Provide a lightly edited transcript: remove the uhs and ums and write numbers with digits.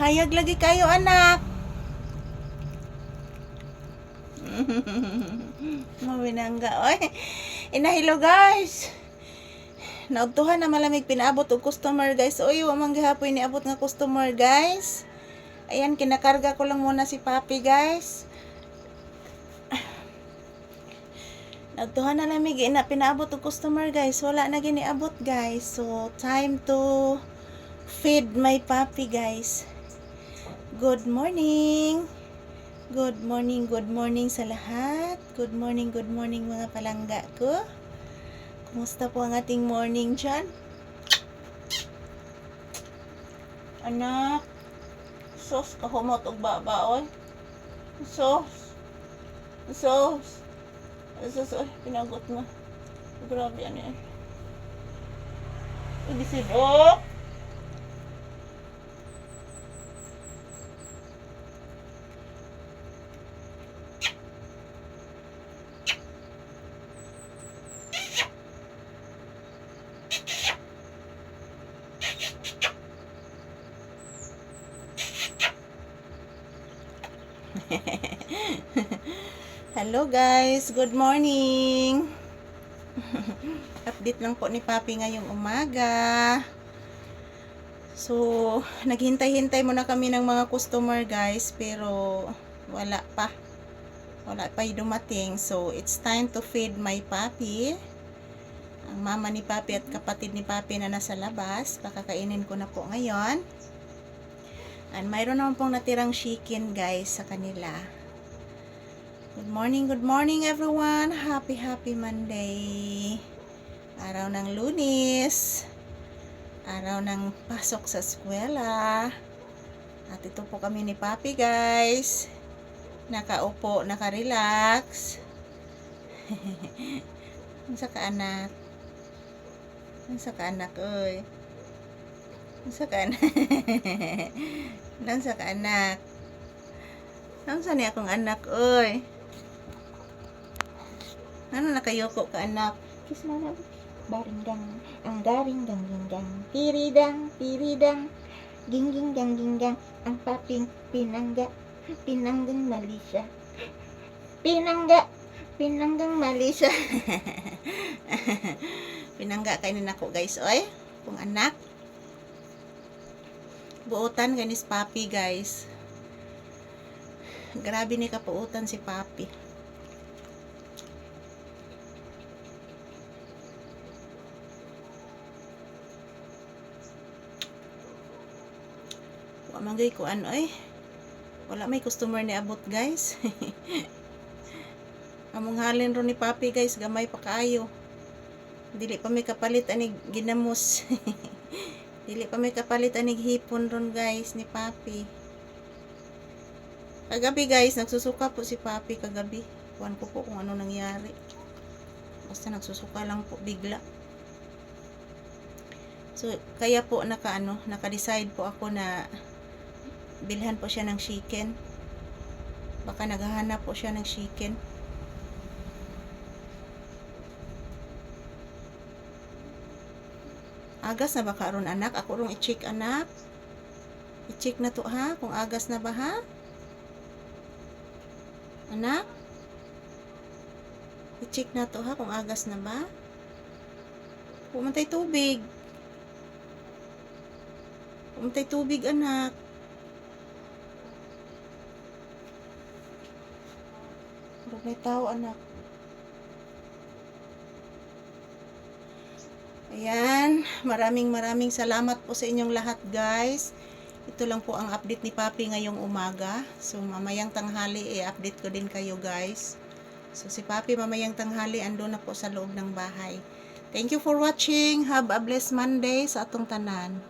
Hayag lagi kayo, anak. Mawinangga. Oy, inahilo guys. Naugtuhan na malamig pinaabot og customer guys. Oy, wa man gihapon niabot nga customer guys. Ayan, kinakarga ko lang muna si Papi guys. Naugtuhan na lamig ina pinaabot og customer guys. Wala na giniabot guys. So, time to feed my Papi guys. Good morning. Good morning sa lahat. Good morning mga palangga ko. Kumusta po ang ating morning dyan? Anak, sos, kahumot og babaoy. Sos, oy, pinagot mo. Grabe ano yan. Ibisidok. Hello guys, good morning. Update lang po ni Papi ngayong umaga. So, naghintay-hintay muna kami ng mga customer guys, pero wala pa yung dumating. So, it's time to feed my Papi. Ang mama ni Papi at kapatid ni Papi na nasa labas, pakakainin ko na po ngayon. And mayroon naman pong natirang chicken guys sa kanila. Good morning everyone. Happy Monday. Araw ng Lunes. Araw ng pasok sa eskwela. At ito po kami ni Papi guys. Nakaupo, nakarelax. Unsa ka anak? Unsa ka anak oy? Unsa ka anak? Unsa ka anak? Unsa ni akong anak oy? Ano nakayoko ka anak? Kiss mo na. Baringgang, ang garinggang ginggang, piridang, gingging ang paping pinanggang Malaysia. Pinanggang Malaysia. Pinangga kainin ako guys oy. Kung anak. Buotan ganis Papi guys. Grabe ni kapuutan si Papi. Wa manggay ko ano eh. Wala may customer ni abot guys. Among halin ron ni Papi guys, gamay pa kaayo. Dili pa may kapalit ani ginamos. Dili pa may kapalit ani hipon ron guys ni Papi. Kagabi guys, nagsusuka po si Papi kagabi. Kuwan ko po kung ano nangyari. Basta nagsusuka lang po bigla. So, kaya po naka-decide po ako na bilhan po siya ng chicken. Baka naghahanap po siya ng chicken. Agas na ba karon anak? Ako rong i-check anak. I-check na to ha, kung agas na ba ha? Anak? I-check na to ha, kung agas na ba? Pumantay tubig. Pumantay tubig anak. May tao anak. Ayan, maraming salamat po sa inyong lahat guys. Ito lang po ang update ni Papi ngayong umaga. So mamayang tanghali i-update ko din kayo guys. So si Papi mamayang tanghali andun na po sa loob ng bahay. Thank you for watching. Have a blessed Monday sa atong tanan.